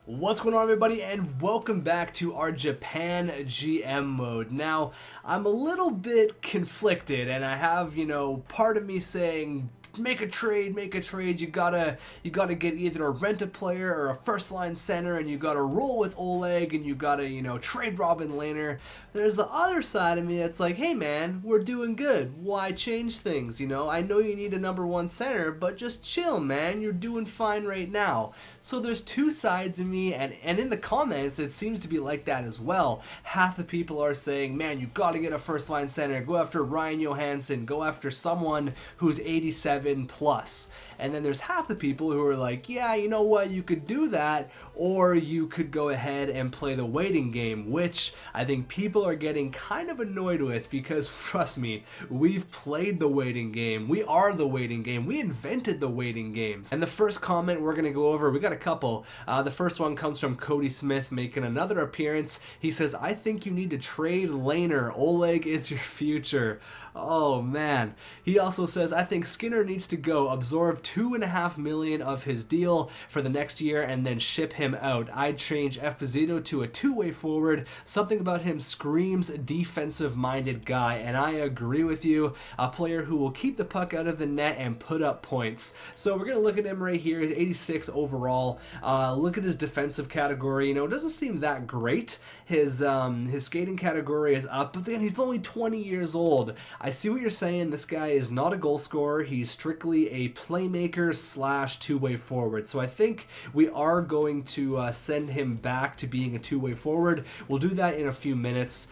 What's going on, everybody, and welcome back to our Japan GM mode. Now, I'm a little bit conflicted, and I have, part of me saying, make a trade, you gotta get either a rent-a-player or a first-line center, and you gotta roll with Oleg, and you gotta, trade Robin Lehner. There's the other side of me that's like, hey man, we're doing good, why change things, I know you need a number one center, but just chill, man, you're doing fine right now. So there's two sides of me, and in the comments, it seems to be like that as well. Half the people are saying, man, you gotta get a first-line center, go after Ryan Johansson, go after someone who's 87 plus. And then there's half the people who are like, yeah, you know what, you could do that, or you could go ahead and play the waiting game, which I think people are getting kind of annoyed with because, trust me, we've played the waiting game. We are the waiting game. We invented the waiting games. And the first comment we're going to go over, we got a couple. The first one comes from Cody Smith making another appearance. He says, I think you need to trade Lehner. Oleg is your future. Oh, man. He also says, I think Skinner needs to go, absorb $2.5 million of his deal for the next year, and then ship him out. I'd change Esposito to a two-way forward. Something about him screams defensive-minded guy, and I agree with you. A player who will keep the puck out of the net and put up points. So we're going to look at him right here. He's 86 overall. Look at his defensive category. It doesn't seem that great. His skating category is up, but then he's only 20 years old. I see what you're saying. This guy is not a goal scorer. He's strictly a playmaker slash two-way forward. So I think we are going to send him back to being a two-way forward. We'll do that in a few minutes.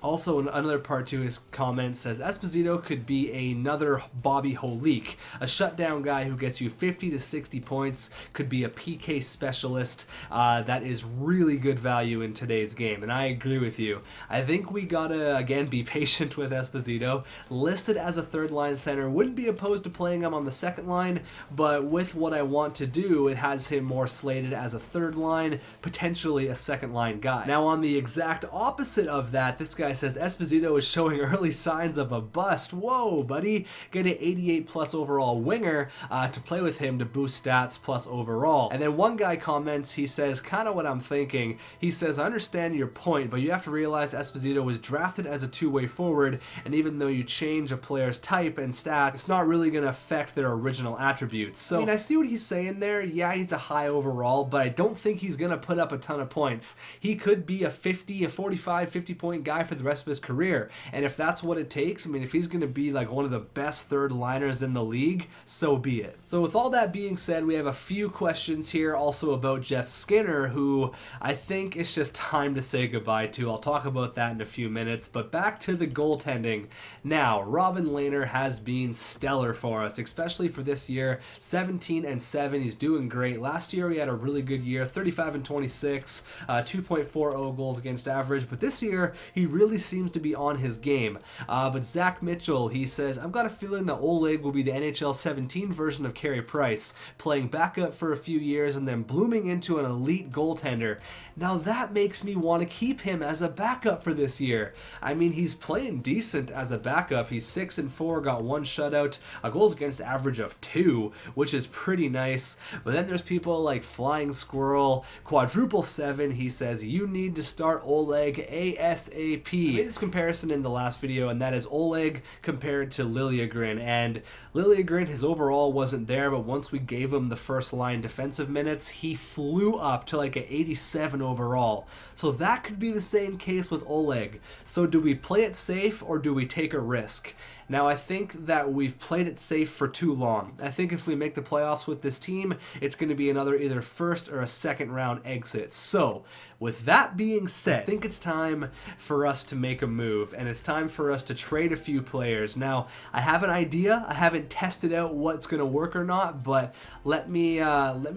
Also, another part to his comment says, Esposito could be another Bobby Holik, a shutdown guy who gets you 50 to 60 points, could be a PK specialist. That is really good value in today's game, and I agree with you. I think we gotta, again, be patient with Esposito. Listed as a third-line center, wouldn't be opposed to playing him on the second line, but with what I want to do, it has him more slated as a third line, potentially a second-line guy. Now, on the exact opposite of that, this guy says Esposito is showing early signs of a bust. Whoa, buddy. Get an 88 plus overall winger to play with him to boost stats plus overall. And then one guy comments, he says, kind of what I'm thinking. He says, I understand your point, but you have to realize Esposito was drafted as a two-way forward, and even though you change a player's type and stats, it's not really going to affect their original attributes. So, I see what he's saying there. Yeah, he's a high overall, but I don't think he's going to put up a ton of points. He could be a 45, 50 point guy for the rest of his career, and if that's what it takes, if he's going to be like one of the best third liners in the league, so be it. So with all that being said, we have a few questions here also about Jeff Skinner, who I think it's just time to say goodbye to. I'll talk about that in a few minutes, but back to the goaltending. Now, Robin Lehner has been stellar for us, especially for this year. 17-7, he's doing great. Last year he had a really good year, 35-26, 2.40 goals against average, but this year he really seems to be on his game. But Zach Mitchell, he says, I've got a feeling that Oleg will be the NHL 17 version of Carey Price, playing backup for a few years and then blooming into an elite goaltender. Now that makes me want to keep him as a backup for this year. He's playing decent as a backup. He's 6-4, got one shutout, a goals against average of 2, which is pretty nice. But then there's people like Flying Squirrel, Quadruple 7. He says, you need to start Oleg ASAP. I made this comparison in the last video, and that is Oleg compared to Liljegren. And Liljegren, his overall wasn't there, but once we gave him the first line defensive minutes, he flew up to like an 87 overall. So that could be the same case with Oleg. So do we play it safe or do we take a risk? Now, I think that we've played it safe for too long. I think if we make the playoffs with this team, it's going to be another either first or a second round exit. So, with that being said, I think it's time for us to make a move, and it's time for us to trade a few players. Now, I have an idea. I haven't tested out what's going to work or not, but let me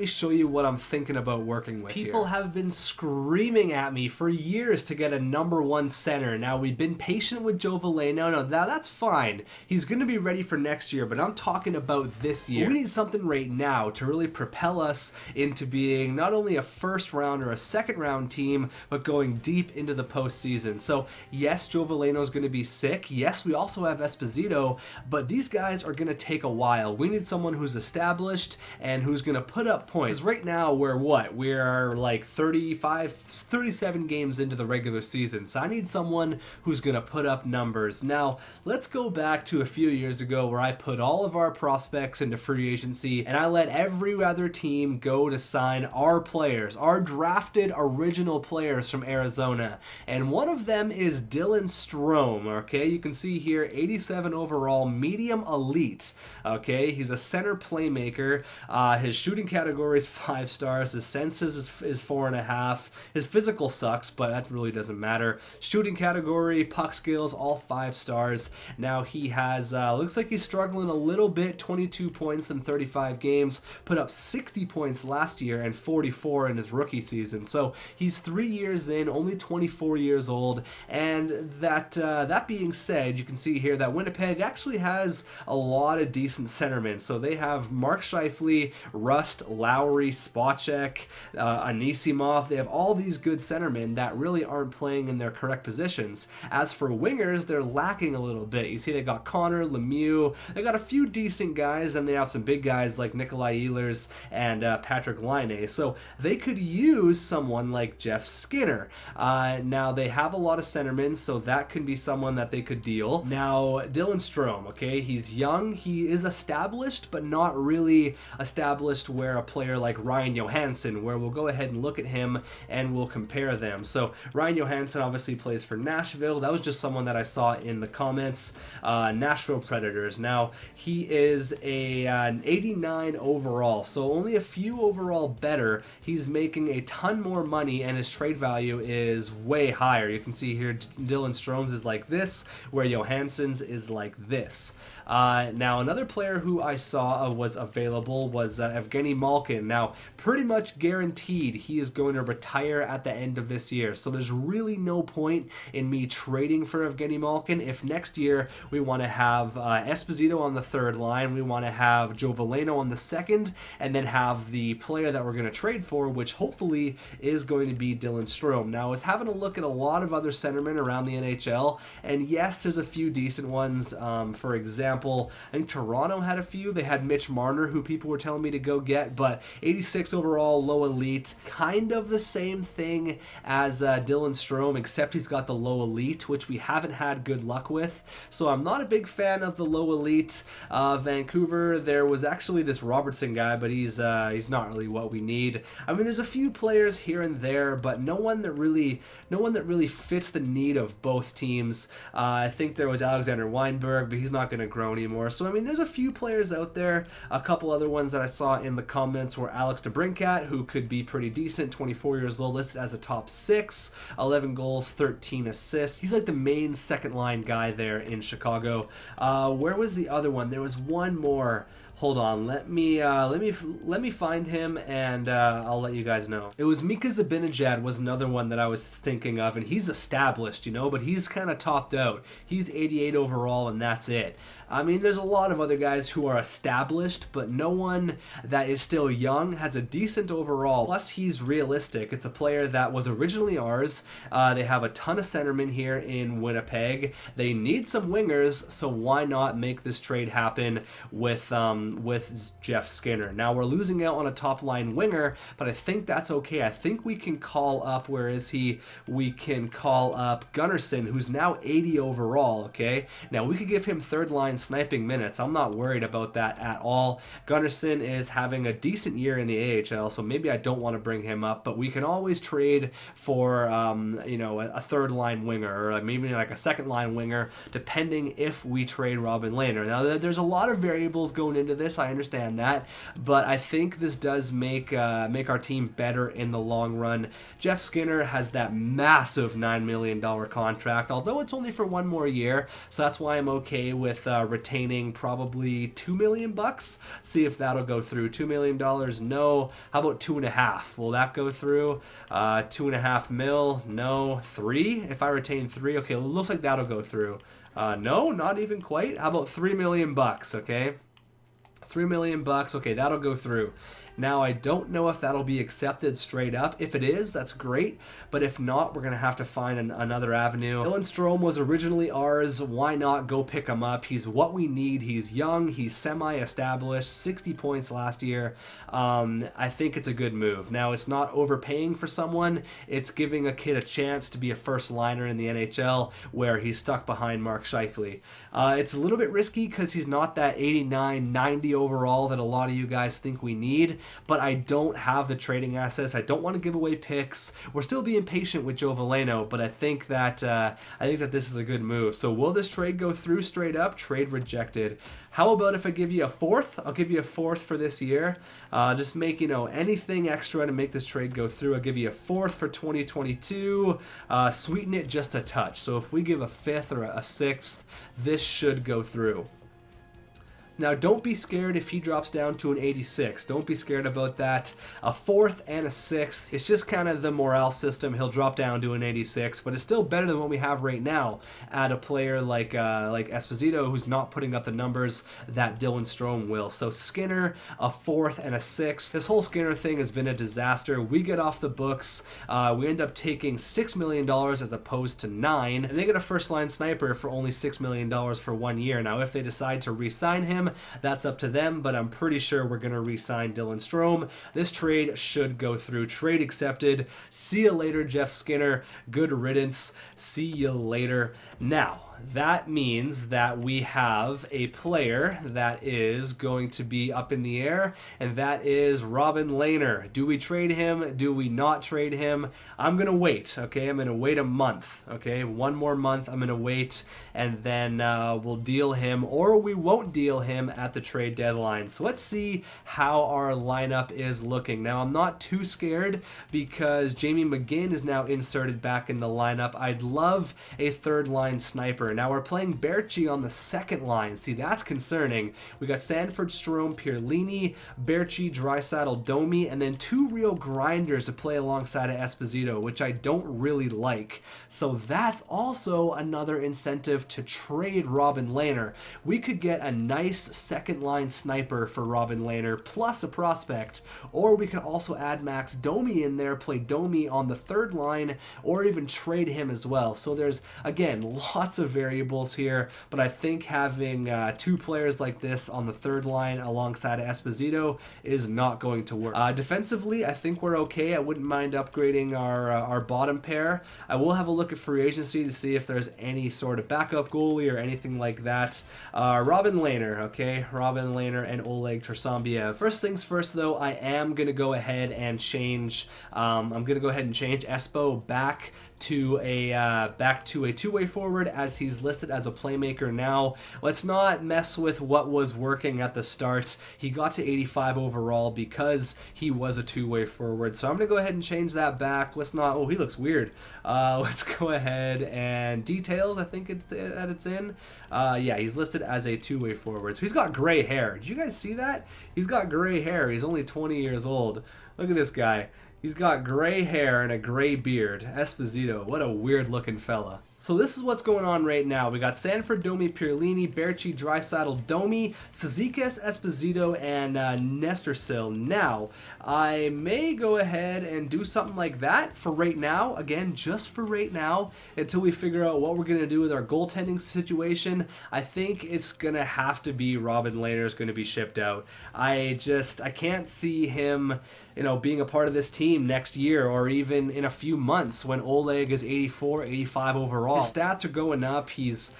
show you what I'm thinking about working with. People have been screaming at me for years to get a number one center. Now, we've been patient with Joe Valeno. No, that's fine. He's going to be ready for next year, but I'm talking about this year. We need something right now to really propel us into being not only a first round or a second round team, but going deep into the postseason. So yes, Joe Veleno is going to be sick. Yes, we also have Esposito, but these guys are going to take a while. We need someone who's established and who's going to put up points. Right now, we're like 37 games into the regular season. So I need someone who's going to put up numbers. Now, let's go back to a few years ago where I put all of our prospects into free agency and I let every other team go to sign our players, our drafted original players from Arizona. And one of them is Dylan Strome, okay? You can see here, 87 overall, medium elite, okay? He's a center playmaker. His shooting category is 5 stars. His senses is 4.5. His physical sucks, but that really doesn't matter. Shooting category, puck skills, all 5 stars. Now he has, looks like he's struggling a little bit, 22 points in 35 games, put up 60 points last year and 44 in his rookie season. So he's 3 years in, only 24 years old, and that being said, you can see here that Winnipeg actually has a lot of decent centermen. So they have Mark Scheifele, Rust, Lowry, Spacek, Anisimov. They have all these good centermen that really aren't playing in their correct positions. As for wingers, they're lacking a little bit. You see they got Connor, Lemieux, they got a few decent guys, and they have some big guys like Nikolai Ehlers and Patrick Laine. So they could use someone like Jeff Skinner. Now they have a lot of centermen, so that could be someone that they could deal. Now Dylan Strome, okay, he's young, he is established, but not really established where a player like Ryan Johansson, where we'll go ahead and look at him and we'll compare them. So Ryan Johansson obviously plays for Nashville. That was just someone that I saw in the comments. Nashville Predators. Now he is an 89 overall, so only a few overall better. He's making a ton more money and his trade value is way higher. You can see here Dylan Strome's is like this, where Johansson's is like this. Now another player who I saw was available was Evgeny Malkin. Now pretty much guaranteed he is going to retire at the end of this year, so there's really no point in me trading for Evgeny Malkin if next year we want to have Esposito on the third line, we want to have Joe Veleno on the second, and then have the player that we're going to trade for, which hopefully is going to be Dylan Strome. Now I was having a look at a lot of other centermen around the NHL, and yes, there's a few decent ones. For example, I think Toronto had a few. They had Mitch Marner, who people were telling me to go get, but 86 overall, low elite, kind of the same thing as Dylan Strome, except he's got the low elite, which we haven't had good luck with. So I'm not a big fan of the low elite. Vancouver, there was actually this Robertson guy, but he's not really what we need. I mean, there's a few players here and there, but no one that really fits the need of both teams. I think there was Alexander Weinberg, but he's not going to grow anymore. So I mean, there's a few players out there. A couple other ones that I saw in the comments were Alex DeBrincat, who could be pretty decent, 24 years old, listed as a top 6, 11 goals, 13 assists. He's like the main second line guy there in Chicago. Where was the other one? There was one more. Hold on, let me find him and I'll let you guys know. It was Mika Zibanejad was another one that I was thinking of, and he's established, but he's kind of topped out. He's 88 overall and that's it. I mean, there's a lot of other guys who are established, but no one that is still young, has a decent overall. Plus, he's realistic. It's a player that was originally ours. They have a ton of centermen here in Winnipeg. They need some wingers, so why not make this trade happen with Jeff Skinner? Now, we're losing out on a top-line winger, but I think that's okay. I think we can call up, where is he? We can call up Gunnarsson, who's now 80 overall, okay? Now, we could give him third-line sniping minutes. I'm not worried about that at all. Gunnarsson is having a decent year in the AHL, so maybe I don't want to bring him up, but we can always trade for a third line winger, or maybe like a second line winger, depending if we trade Robin Lehner. Now there's a lot of variables going into this, I understand that, but I think this does make our team better in the long run. Jeff Skinner has that massive $9 million contract, although it's only for one more year, so that's why I'm okay with retaining probably $2 million. See if that'll go through. $2 million, no. How about 2.5? Will that go through? 2.5 mil, no. 3? If I retain 3, okay, it looks like that'll go through. No, not even quite. How about $3 million? Okay, $3 million. Okay, that'll go through. Now, I don't know if that'll be accepted straight up. If it is, that's great, but if not, we're going to have to find another avenue. Dylan Strome was originally ours. Why not go pick him up? He's what we need. He's young. He's semi-established. 60 points last year. I think it's a good move. Now, it's not overpaying for someone. It's giving a kid a chance to be a first liner in the NHL where he's stuck behind Mark Scheifele. It's a little bit risky because he's not that 89, 90 overall that a lot of you guys think we need, but I don't have the trading assets. I don't want to give away picks. We're still being patient with Joe Veleno, but I think that this is a good move. So will this trade go through straight up? Trade rejected. How about if I give you a fourth? I'll give you a fourth for this year. Just make, anything extra to make this trade go through. I'll give you a fourth for 2022. Sweeten it just a touch. So if we give a fifth or a sixth, this should go through. Now, don't be scared if he drops down to an 86. Don't be scared about that. A fourth and a sixth. It's just kind of the morale system. He'll drop down to an 86, but it's still better than what we have right now at a player like Esposito, who's not putting up the numbers that Dylan Strome will. So Skinner, a fourth and a sixth. This whole Skinner thing has been a disaster. We get off the books. We end up taking $6 million as opposed to $9 million, and they get a first-line sniper for only $6 million for 1 year. Now, if they decide to re-sign him, that's up to them, but I'm pretty sure we're going to re-sign Dylan Strome. This trade should go through. Trade accepted. See you later, Jeff Skinner. Good riddance. See you later. Now, that means that we have a player that is going to be up in the air, and that is Robin Lehner. Do we trade him? Do we not trade him? I'm going to wait, okay? I'm going to wait a month, okay? 1 more month, I'm going to wait, and then we'll deal him, or we won't deal him at the trade deadline. So let's see how our lineup is looking. Now, I'm not too scared because Jamie McGinn is now inserted back in the lineup. I'd love a third-line sniper. Now we're playing Berchi on the second line. See, that's concerning. We got Sanford, Strome, Pierlini, Berchi, Draisaitl, Domi, and then 2 real grinders to play alongside of Esposito, which I don't really like. So that's also another incentive to trade Robin Lehner. We could get a nice second line sniper for Robin Lehner plus a prospect, or we could also add Max Domi in there, play Domi on the third line, or even trade him as well. So there's, again, lots of variables here, but I think having 2 players like this on the third line alongside of Esposito is not going to work. Defensively, I think we're okay. I wouldn't mind upgrading our bottom pair. I will have a look at free agency to see if there's any sort of backup goalie or anything like that. Robin Lehner, okay? Robin Lehner and Oleg Tersombiev. First things first, though, I am going to go ahead and change Espo back to a two-way forward, as he's listed as a playmaker now. Let's not mess with what was working at the start. He got to 85 overall because he was a two-way forward. So I'm going to go ahead and change that back. Let's not... Oh, he looks weird. Let's go ahead and details, I think it's in. Yeah, he's listed as a two-way forward. So he's got gray hair. Did you guys see that? He's got gray hair. He's only 20 years old. Look at this guy. He's got gray hair and a gray beard. Esposito, what a weird looking fella. So this is what's going on right now. We got Sanford, Domi, Pierlini, Berchi, Draisaitl, Domi, Cizikas, Esposito, and Nestersil. Now, I may go ahead and do something like that for right now. Again, just for right now, until we figure out what we're going to do with our goaltending situation. I think it's going to have to be Robin Lehner is going to be shipped out. I can't see him, being a part of this team next year or even in a few months when Oleg is 84, 85 overall. His stats are going up. He's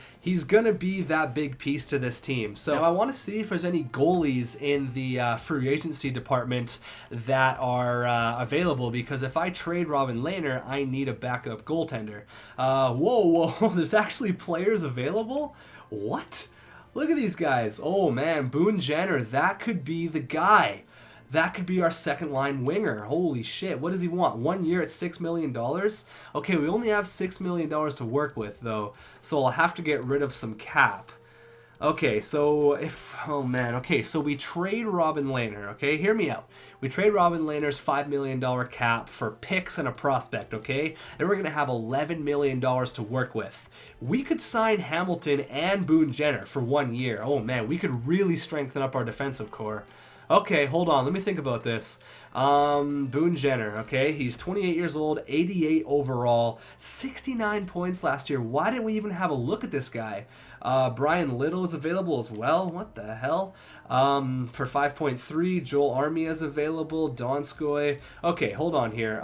going to be that big piece to this team. So now I want to see if there's any goalies in the free agency department that are available, because if I trade Robin Lehner, I need a backup goaltender. Whoa, there's actually players available? What? Look at these guys. Oh man, Boone Jenner, that could be the guy. That could be our second line winger. Holy shit. What does he want? 1 year at $6 million? Okay, we only have $6 million to work with, though, so I'll have to get rid of some cap. Okay, so oh man, okay, so we trade Robin Lehner, okay? Hear me out. We trade Robin Lehner's $5 million cap for picks and a prospect, okay? Then we're going to have $11 million to work with. We could sign Hamilton and Boone Jenner for 1 year. Oh man, we could really strengthen up our defensive core. Okay, hold on. Let me think about this. Boone Jenner, okay? He's 28 years old, 88 overall, 69 points last year. Why didn't we even have a look at this guy? Brian Little is available as well. What the hell? For 5.3, Joel Armia is available. Donskoy. Okay, hold on here.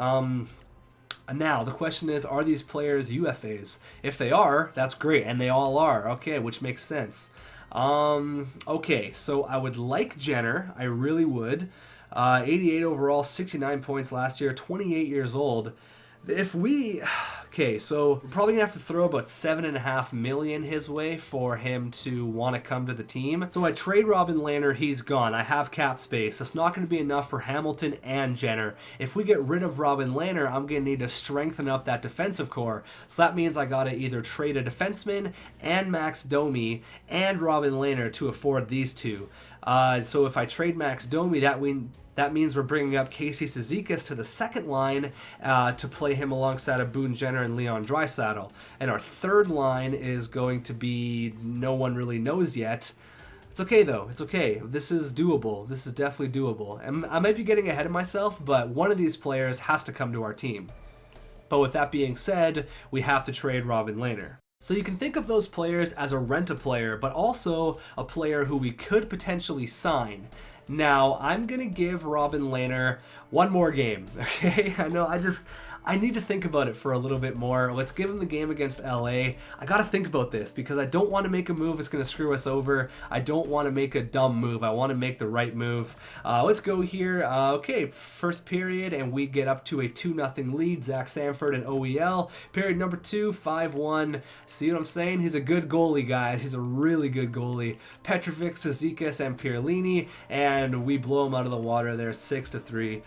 Now, the question is, are these players UFAs? If they are, that's great, and they all are. Okay, which makes sense. Okay, so I would like Jenner. I really would. 88 overall, 69 points last year, 28 years old. If we... Okay, so we're probably going to have to throw about $7.5 million his way for him to want to come to the team. So I trade Robin Lehner, he's gone. I have cap space. That's not going to be enough for Hamilton and Jenner. If we get rid of Robin Lehner, I'm going to need to strengthen up that defensive core. So that means I got to either trade a defenseman and Max Domi and Robin Lehner to afford these two. So if I trade Max Domi, that means we're bringing up Casey Cizikas to the second line to play him alongside of Boone Jenner and Leon Draisaitl. And our third line is going to be no one really knows yet. It's okay though. It's okay. This is doable. This is definitely doable. And I might be getting ahead of myself, but one of these players has to come to our team. But with that being said, we have to trade Robin Lehner. So you can think of those players as a rent-a-player, but also a player who we could potentially sign. Now, I'm going to give Robin Lehner one more game, okay? I need to think about it for a little bit more. Let's give him the game against LA. I got to think about this because I don't want to make a move that's going to screw us over. I don't want to make a dumb move. I want to make the right move. Let's go here. Okay, first period, and we get up to a 2-0 lead. Zach Sanford and OEL. Period number 2, 5-1. See what I'm saying? He's a good goalie, guys. He's a really good goalie. Petrovic, Cizikas, and Pierlini, and we blow him out of the water there, 6-3.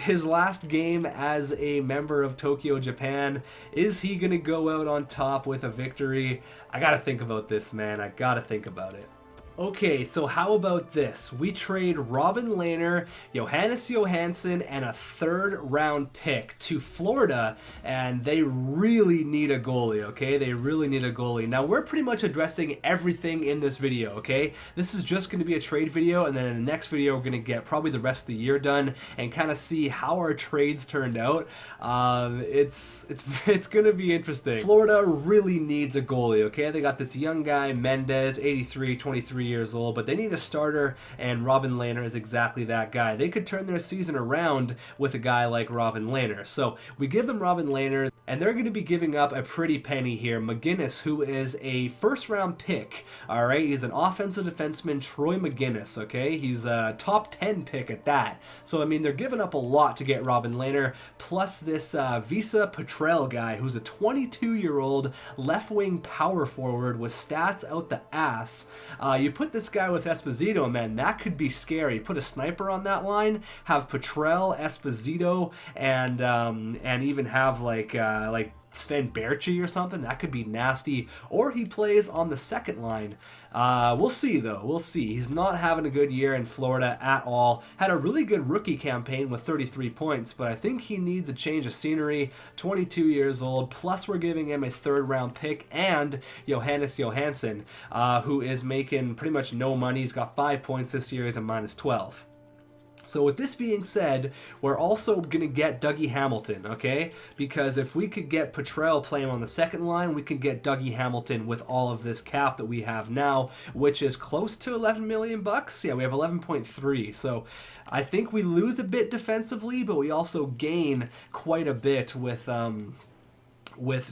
His last game as a member of Tokyo, Japan, is he going to go out on top with a victory? I got to think about this, man. I got to think about it. Okay, so how about this? We trade Robin Lehner, Johannes Johansson, and a third-round pick to Florida, and they really need a goalie, okay? They really need a goalie. Now, we're pretty much addressing everything in this video, okay? This is just going to be a trade video, and then in the next video, we're going to get probably the rest of the year done and kind of see how our trades turned out. It's going to be interesting. Florida really needs a goalie, okay? They got this young guy, Mendez, 83, 23 years old, but they need a starter, and Robin Lehner is exactly that guy. They could turn their season around with a guy like Robin Lehner. So we give them Robin Lehner, and they're going to be giving up a pretty penny here. McGinnis, who is a first-round pick, all right? He's an offensive defenseman, Troy McGinnis, okay? He's a top 10 pick at that. So, I mean, they're giving up a lot to get Robin Lehner, plus this Visa Petrel guy, who's a 22-year-old left-wing power forward with stats out the ass. You put this guy with Esposito, man, that could be scary. Put a sniper on that line, have Petrel, Esposito, and even have like Sven Berchi or something. That could be nasty. Or he plays on the second line. We'll see, though. We'll see. He's not having a good year in Florida at all. Had a really good rookie campaign with 33 points, but I think he needs a change of scenery. 22 years old, plus we're giving him a third-round pick, and Johannes Johansson, who is making pretty much no money. He's got 5 points this year. He's a -12. So with this being said, we're also going to get Dougie Hamilton, okay? Because if we could get Petrel playing on the second line, we can get Dougie Hamilton with all of this cap that we have now, which is close to 11 million bucks. Yeah, we have 11.3. So I think we lose a bit defensively, but we also gain quite a bit with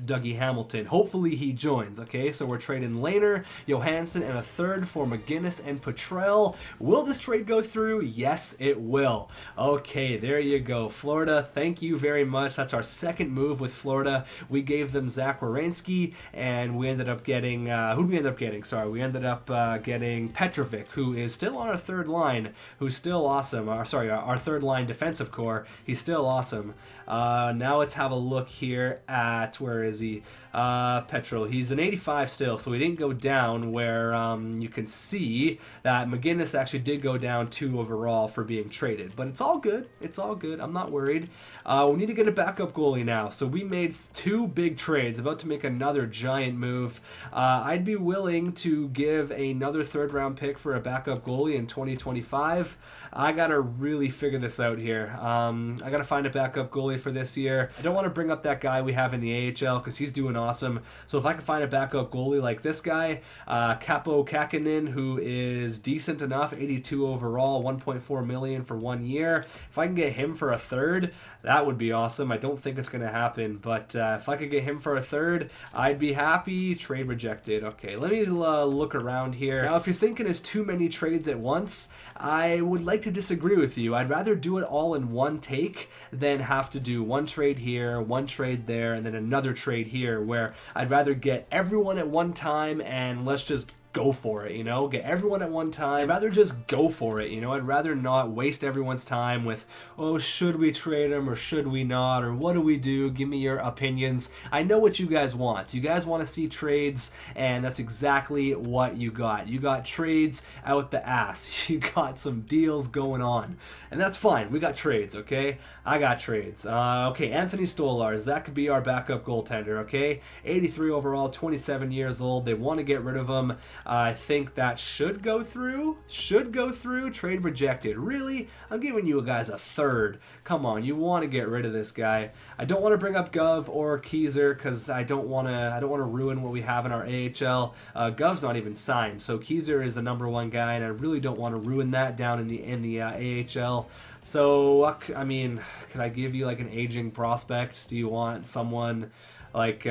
Dougie Hamilton. Hopefully he joins, okay? So we're trading Lehner, Johansson, and a third for McGinnis and Petrel. Will this trade go through? Yes, it will. Okay, there you go. Florida, thank you very much. That's our second move with Florida. We gave them Zach Werenski, and we ended up getting, who did we end up getting? Sorry, we ended up getting Petrovic, who is still on our third line, who's still awesome. Our third line defensive core. He's still awesome. Now let's have a look here at fact, where is he? Petro, he's an 85 still, so he didn't go down, where you can see that McGinnis actually did go down 2 overall for being traded. But it's all good. It's all good. I'm not worried. We need to get a backup goalie now. So we made 2 big trades, about to make another giant move. I'd be willing to give another 3rd round pick for a backup goalie in 2025. I gotta really figure this out here. I gotta find a backup goalie for this year. I don't want to bring up that guy we have in the AHL because he's doing awesome. So if I can find a backup goalie like this guy, Capo Kakinen, who is decent enough, 82 overall, 1.4 million for 1 year. If I can get him for a 3rd, that would be awesome. I don't think it's gonna happen, but if I could get him for a 3rd, I'd be happy. Trade rejected. Okay, let me look around here. Now, if you're thinking it's too many trades at once, I would like to disagree with you. I'd rather do it all in one take than have to do 1 trade here, 1 trade there, and then another trade here, where I'd rather get everyone at one time and let's just go for it, you know, get everyone at one time. I'd rather just go for it, you know. I'd rather not waste everyone's time with, oh, should we trade him or should we not, or what do we do? Give me your opinions. I know what you guys want. You guys want to see trades, and that's exactly what you got. You got trades out the ass. You got some deals going on, and that's fine. We got trades, okay? I got trades. Okay, Anthony Stolarz, that could be our backup goaltender, okay? 83 overall, 27 years old. They want to get rid of him. I think that should go through. Should go through. Trade rejected. Really? I'm giving you guys a 3rd. Come on, you want to get rid of this guy. I don't want to bring up Gov or Keyser because I don't want to ruin what we have in our AHL. Gov's not even signed, so Keyser is the #1 guy, and I really don't want to ruin that down in the AHL. So I mean, could I give you like an aging prospect? Do you want someone like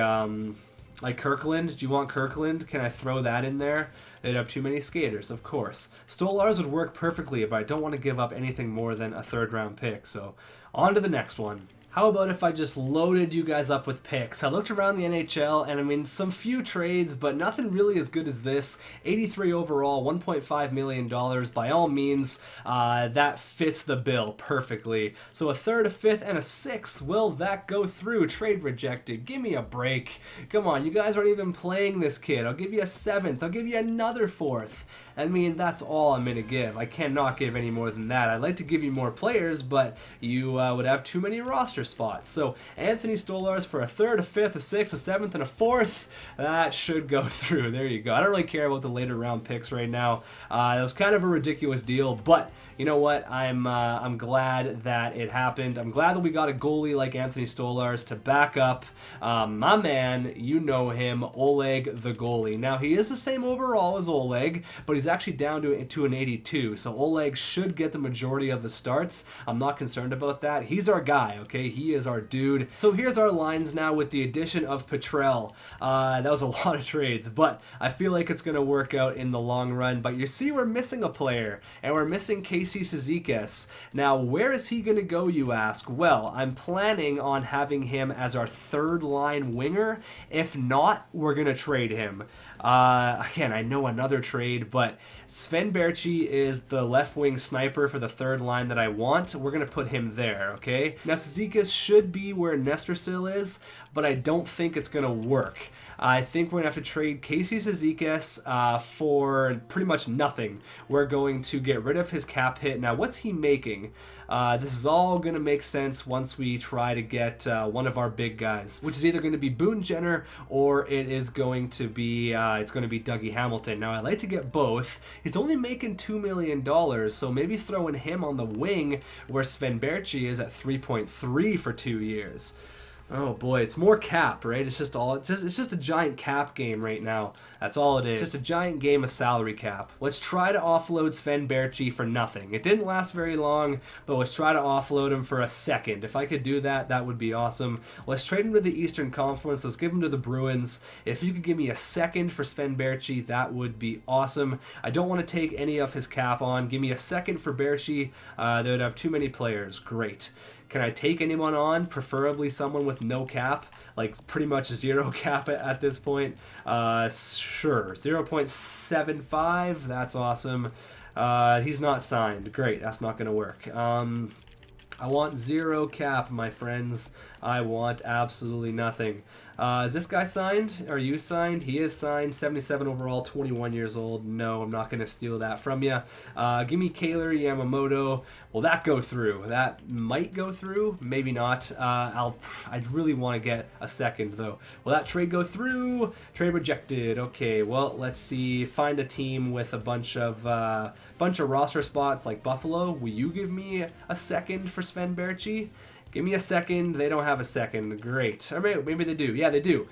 Kirkland? Do you want Kirkland? Can I throw that in there? They'd have too many skaters, of course. Stolarz would work perfectly, but I don't want to give up anything more than a 3rd round pick. So on to the next one. How about if I just loaded you guys up with picks? I looked around the NHL, and I mean, some few trades, but nothing really as good as this. 83 overall, $1.5 million. By all means, that fits the bill perfectly. So a 3rd, a 5th, and a 6th. Will that go through? Trade rejected. Give me a break. Come on, you guys aren't even playing this kid. I'll give you a 7th. I'll give you another 4th. I mean, that's all I'm going to give. I cannot give any more than that. I'd like to give you more players, but you would have too many roster spots. So Anthony Stolarz for a 3rd, a 5th, a 6th, a 7th, and a 4th. That should go through. There you go. I don't really care about the later round picks right now. That was kind of a ridiculous deal, but you know what? I'm glad that it happened. I'm glad that we got a goalie like Anthony Stolarz to back up my man. You know him, Oleg the goalie. Now, he is the same overall as Oleg, but he's actually down to an 82. So Oleg should get the majority of the starts. I'm not concerned about that. He's our guy, okay? He is our dude. So here's our lines now with the addition of Petrell. That was a lot of trades, but I feel like it's going to work out in the long run. But you see, we're missing a player, and we're missing Casey Cizikas. Now, where is he going to go, you ask? Well, I'm planning on having him as our 3rd line winger. If not, we're going to trade him. Again, I know another trade, but Sven Berchi is the left wing sniper for the 3rd line that I want. We're going to put him there, okay? Now, Cizikas should be where Nestersil is, but I don't think it's going to work. I think we're going to have to trade Casey Cizikas for pretty much nothing. We're going to get rid of his cap hit. Now, what's he making? This is all going to make sense once we try to get one of our big guys, which is either going to be Boone Jenner or it is going to be Dougie Hamilton. Now, I like to get both. He's only making $2 million, so maybe throwing him on the wing where Sven Berchi is at 3.3 for 2 years. Oh boy, it's more cap, right? It's just a giant cap game right now. That's all it is. It's just a giant game of salary cap. Let's try to offload Sven Berchi for nothing. It didn't last very long, but let's try to offload him for a 2nd. If I could do that, that would be awesome. Let's trade him to the Eastern Conference. Let's give him to the Bruins. If you could give me a 2nd for Sven Berchi, that would be awesome. I don't want to take any of his cap on. Give me a 2nd for Berchi. They would have too many players. Great. Can I take anyone on? Preferably someone with no cap, like pretty much 0 cap at this point. Sure, 0.75. That's awesome. He's not signed. Great, that's not going to work. I want 0 cap, my friends. I want absolutely nothing. Is this guy signed? Are you signed? He is signed. 77 overall, 21 years old. No, I'm not going to steal that from you. Give me Kaylor Yamamoto. Will that go through? That might go through. Maybe not. I'd really want to get a second, though. Will that trade go through? Trade rejected. Okay, well, let's see. Find a team with a bunch of roster spots like Buffalo. Will you give me a second for Sven Berchi? Give me a second. They don't have a second. Great. Or maybe they do. Yeah, they do.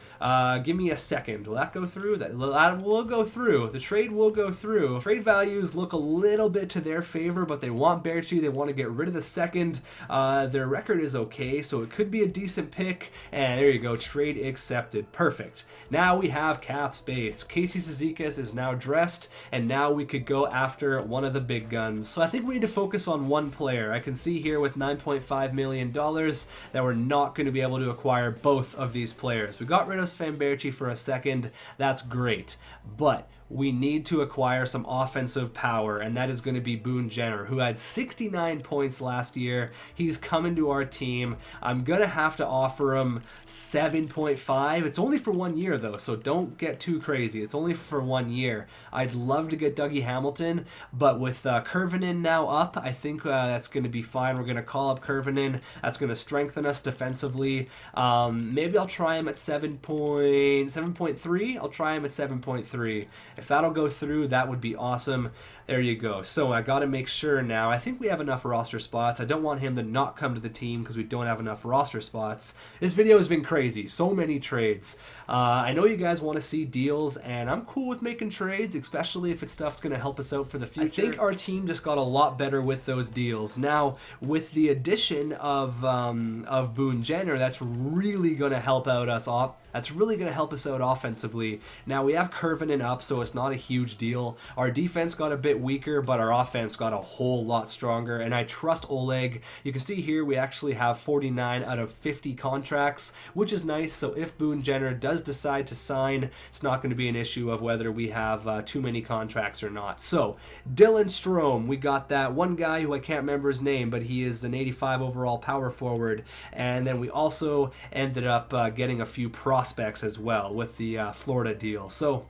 Give me a second. Will that go through? That will go through. The trade will go through. Trade values look a little bit to their favor, but they want Berchi. They want to get rid of the second. Their record is okay, so it could be a decent pick. And there you go. Trade accepted. Perfect. Now we have cap space. Casey Cizikas is now dressed, and now we could go after one of the big guns. So I think we need to focus on one player. I can see here with $9.5 million that we're not going to be able to acquire both of these players. We got rid of Sven Berchi for a second. That's great. But we need to acquire some offensive power, and that is going to be Boone Jenner, who had 69 points last year. He's coming to our team. I'm going to have to offer him 7.5. It's only for 1 year, though, so don't get too crazy. It's only for 1 year. I'd love to get Dougie Hamilton, but with Kurvinen now up, I think that's going to be fine. We're going to call up Kurvinen. That's going to strengthen us defensively. Maybe I'll try him at 7.3. I'll try him at 7.3. If that'll go through, that would be awesome. There you go. So I got to make sure now. I think we have enough roster spots. I don't want him to not come to the team because we don't have enough roster spots. This video has been crazy. So many trades. I know you guys want to see deals, and I'm cool with making trades, especially if it's stuff's going to help us out for the future. I think our team just got a lot better with those deals. Now, with the addition of Boone Jenner, that's really going to help out us off. That's really going to help us out offensively. Now, we have Kurvinen up, so it's not a huge deal. Our defense got a bit weaker, but our offense got a whole lot stronger, and I trust Oleg. You can see here we actually have 49 out of 50 contracts, which is nice. So if Boone Jenner does decide to sign, it's not going to be an issue of whether we have too many contracts or not. So Dylan Strome, we got that one guy who I can't remember his name, but he is an 85 overall power forward, and then we also ended up getting a few prospects as well with the Florida deal. So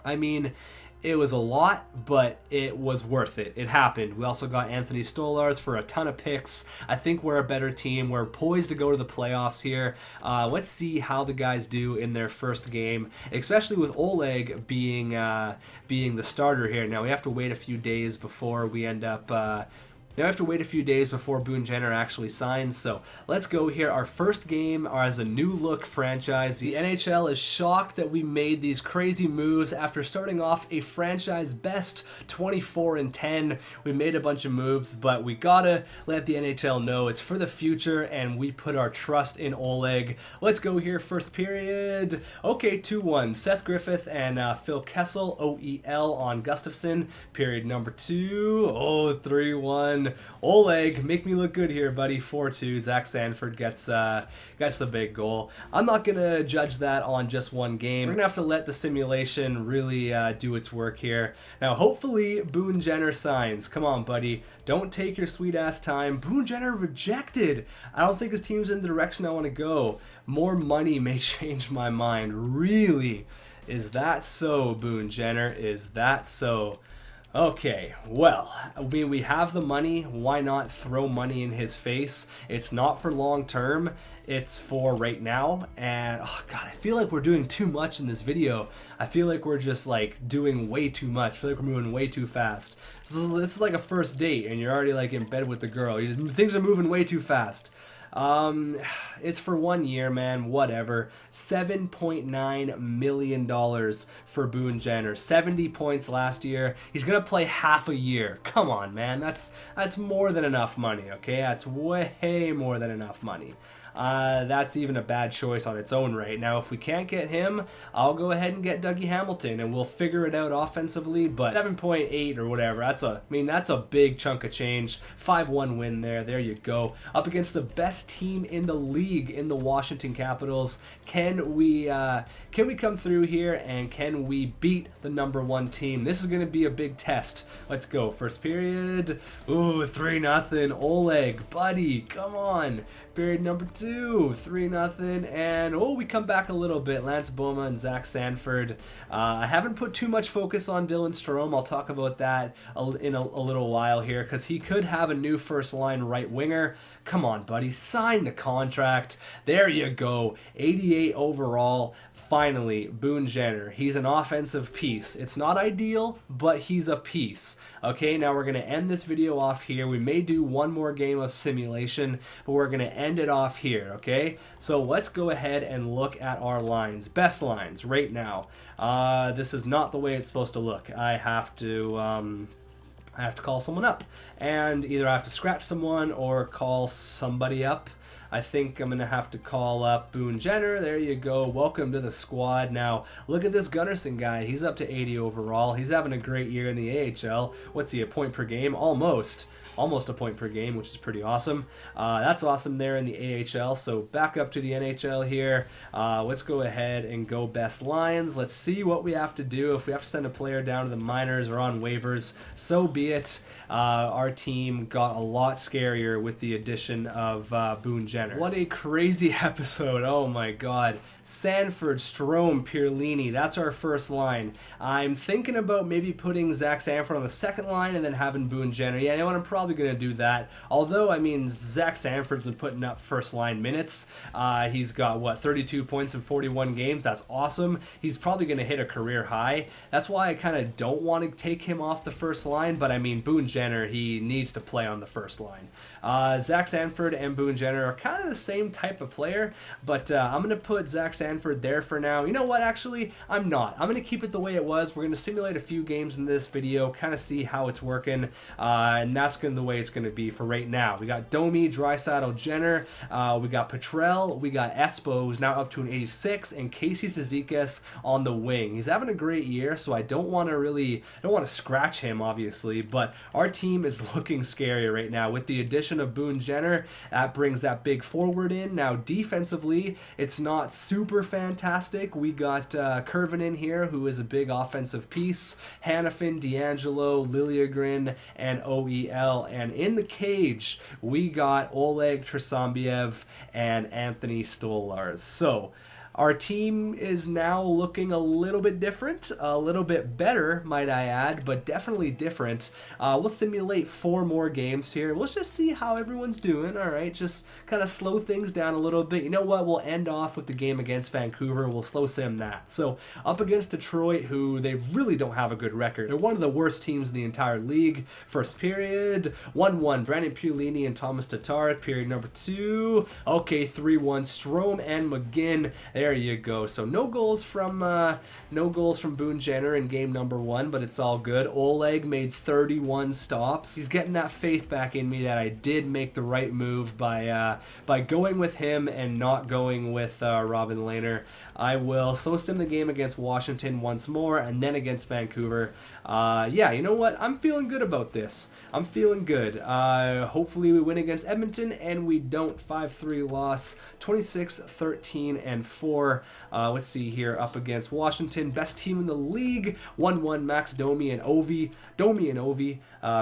I mean, it was a lot, but it was worth it. It happened. We also got Anthony Stolars for a ton of picks. I think we're a better team. We're poised to go to the playoffs here. Let's see how the guys do in their first game, especially with Oleg being the starter here. Now, we have to wait a few days before we end up... Now I have to wait a few days before Boone Jenner actually signs, so let's go here. Our first game as a new look franchise. The NHL is shocked that we made these crazy moves after starting off a franchise best 24-10. We made a bunch of moves, but we gotta let the NHL know it's for the future, and we put our trust in Oleg. Let's go here, first period. Okay, 2-1. Seth Griffith and Phil Kessel, OEL on Gustafsson. Period number 2. Oh, 3-1. Oleg, make me look good here, buddy. 4-2. Zach Sanford gets the big goal. I'm not going to judge that on just one game. We're going to have to let the simulation really do its work here. Now, hopefully, Boone Jenner signs. Come on, buddy. Don't take your sweet-ass time. Boone Jenner rejected. I don't think his team's in the direction I want to go. More money may change my mind. Really? Is that so, Boone Jenner? Is that so? Okay, well, I mean, we have the money. Why not throw money in his face? It's not for long term. It's for right now. And, oh God, I feel like we're doing too much in this video. I feel like we're just, like, doing way too much. I feel like we're moving way too fast. This is like a first date, and you're already, like, in bed with the girl. Things are moving way too fast. It's for 1 year, man. Whatever. $7.9 million for Boone Jenner. 70 points last year. He's gonna play half a year. Come on, man. That's more than enough money. Okay, that's way more than enough money. That's even a bad choice on its own right. Now, if we can't get him, I'll go ahead and get Dougie Hamilton, and we'll figure it out offensively, but 7.8 or whatever, that's a big chunk of change. 5-1 win there. There you go. Up against the best team in the league in the Washington Capitals. Can we come through here, and can we beat the #1 team? This is going to be a big test. Let's go. First period. Ooh, 3-0. Oleg, buddy, come on. Period number do? 3-0, and oh, we come back a little bit. Lance Boma and Zach Sanford. I haven't put too much focus on Dylan Strome. I'll talk about that in a little while here, because he could have a new first line right winger. Come on, buddy, sign the contract. There you go. 88 overall. Finally, Boone Jenner. He's an offensive piece. It's not ideal, but he's a piece. Okay, now we're going to end this video off here. We may do one more game of simulation, but we're going to end it off here, okay? So let's go ahead and look at our lines. Best lines right now. This is not the way it's supposed to look. I have to call someone up, and either I have to scratch someone or call somebody up. I think I'm going to have to call up Boone Jenner. There you go. Welcome to the squad. Now, look at this Gunnarsson guy. He's up to 80 overall. He's having a great year in the AHL. What's he, a point per game? Almost a point per game, which is pretty awesome. That's awesome there in the AHL. So back up to the NHL here. Let's go ahead and go best lines. Let's see what we have to do. If we have to send a player down to the minors or on waivers, so be it. Our team got a lot scarier with the addition of Boone Jenner. What a crazy episode. Oh my god. Sanford, Strome, Pierlini. That's our first line. I'm thinking about maybe putting Zach Sanford on the second line and then having Boone Jenner. Yeah, you know what? I'm probably going to do that. Although, I mean, Zach Sanford's been putting up first line minutes. He's got, what, 32 points in 41 games. That's awesome. He's probably going to hit a career high. That's why I kind of don't want to take him off the first line. But, I mean, Boone Jenner, he needs to play on the first line. Zach Sanford and Boone Jenner are kind of the same type of player. But I'm going to put Zach Sanford there for now. You know what? Actually, I'm not. I'm going to keep it the way it was. We're going to simulate a few games in this video, kind of see how it's working. And that's going to the way it's going to be for right now. We got Domi, Draisaitl, Jenner, we got Petrell, we got Espo, who's now up to an 86, and Casey Cizikas on the wing. He's having a great year, so I don't want to scratch him, obviously, but our team is looking scary right now. With the addition of Boone Jenner, that brings that big forward in. Now, defensively, it's not super fantastic. We got Curvin in here, who is a big offensive piece, Hannafin, D'Angelo, Liljegren, and OEL. And in the cage, we got Oleg Trasambiev and Anthony Stolars. So, our team is now looking a little bit different, a little bit better, might I add, but definitely different. We'll simulate 4 more games here. Let's just see how everyone's doing, all right? Just kind of slow things down a little bit. You know what? We'll end off with the game against Vancouver. We'll slow sim that. So up against Detroit, who they really don't have a good record. They're one of the worst teams in the entire league. First period, 1-1. Brandon Pierlini and Thomas Tatar. Period number 2. Okay, 3-1. Strome and McGinn. There you go. So no goals from Boone Jenner in game number 1, but it's all good. Oleg made 31 stops. He's getting that faith back in me that I did make the right move by going with him and not going with Robin Lehner. I will slow sim the game against Washington once more, and then against Vancouver. Yeah, you know what? I'm feeling good about this. I'm feeling good. Hopefully we win against Edmonton, and we don't. 5-3 loss, 26-13-4. Let's see here, up against Washington, best team in the league, 1-1, Max Domi and Ovi.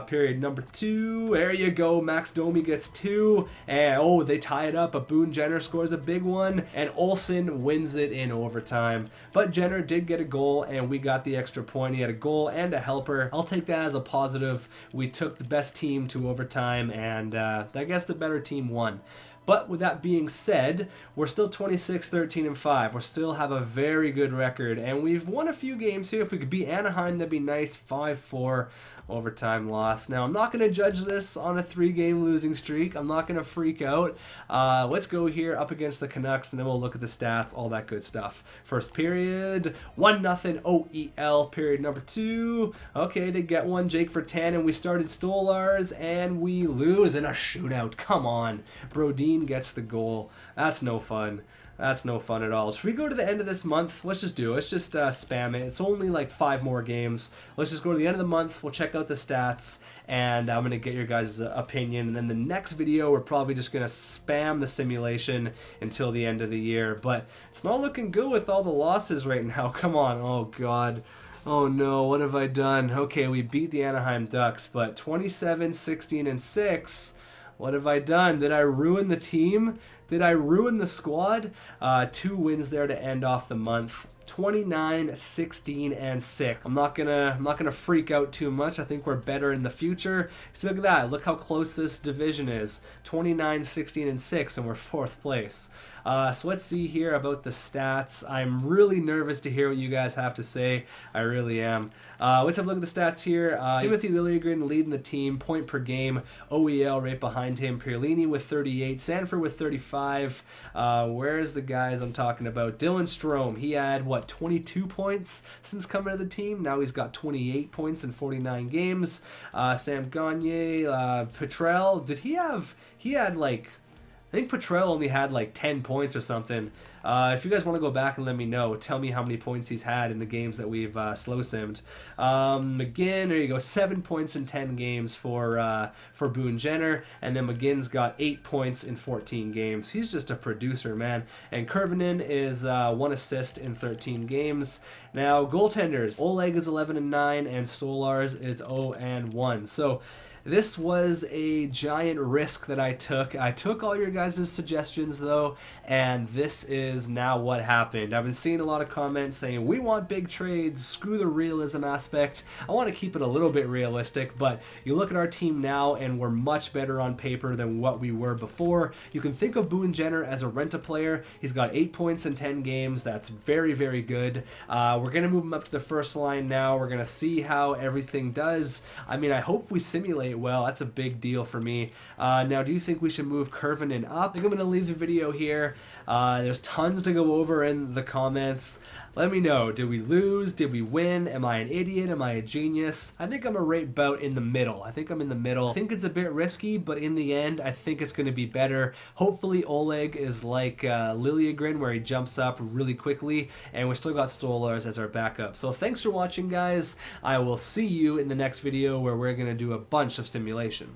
Period number 2. There you go. Max Domi gets 2, and oh, they tie it up. But Boone Jenner scores a big one, and Olsen wins it in overtime. But Jenner did get a goal, and we got the extra point. He had a goal and a helper. I'll take that as a positive. We took the best team to overtime, and I guess the better team won. But with that being said, we're still 26-13-5. We still have a very good record, and we've won a few games here. If we could beat Anaheim, that'd be nice. 5-4 overtime loss. Now, I'm not going to judge this on a 3-game losing streak. I'm not going to freak out. Let's go here up against the Canucks, and then we'll look at the stats, all that good stuff. First period, 1-0 OEL. Period number 2. Okay, they get one. Jake Vertan, and we started Stolars, and we lose in a shootout. Come on. Brodin gets the goal. That's no fun. That's no fun at all. Should we go to the end of this month? Let's just do it. Let's just spam it. It's only like 5 more games. Let's just go to the end of the month. We'll check out the stats, and I'm going to get your guys' opinion. And then the next video, we're probably just going to spam the simulation until the end of the year. But it's not looking good with all the losses right now. Come on. Oh, God. Oh, no. What have I done? Okay, we beat the Anaheim Ducks, but 27-16-6. What have I done? Did I ruin the team? Did I ruin the squad? 2 wins there to end off the month. 29, 16, and 6. I'm not gonna freak out too much. I think we're better in the future. See, look at that. Look how close this division is. 29, 16, and 6, and we're 4th place. So let's see here about the stats. I'm really nervous to hear what you guys have to say. I really am. Let's have a look at the stats here. Timothy Liljegren leading the team, point per game. OEL right behind him. Pierlini with 38. Sanford with 35. Where's the guys I'm talking about? Dylan Strome. He had, what, 22 points since coming to the team? Now he's got 28 points in 49 games. Sam Gagne, Petrel. He had like... I think Petrel only had like 10 points or something. If you guys want to go back and let me know, tell me how many points he's had in the games that we've slow simmed. McGinn, there you go, 7 points in 10 games for Boone Jenner, and then McGinn's got 8 points in 14 games. He's just a producer, man. And Kurvinen is 1 assist in 13 games. Now, goaltenders, Oleg is 11-9, and Stolars is 0-1. So this was a giant risk that I took. I took all your guys' suggestions though, and this is now what happened. I've been seeing a lot of comments saying, we want big trades, screw the realism aspect. I want to keep it a little bit realistic, but you look at our team now and we're much better on paper than what we were before. You can think of Boone Jenner as a rent-a-player. He's got 8 points in 10 games. That's very, very good. We're going to move him up to the first line now. We're going to see how everything does. I mean, I hope we simulate well. That's a big deal for me. Now, do you think we should move Kurvinen up? I think I'm going to leave the video here. There's tons to go over in the comments. Let me know. Did we lose? Did we win? Am I an idiot? Am I a genius? I think I'm a right bout in the middle. I think I'm in the middle. I think it's a bit risky, but in the end, I think it's going to be better. Hopefully, Oleg is like Liljegren, where he jumps up really quickly, and we still got Stolars as our backup. So thanks for watching, guys. I will see you in the next video where we're going to do a bunch of simulation.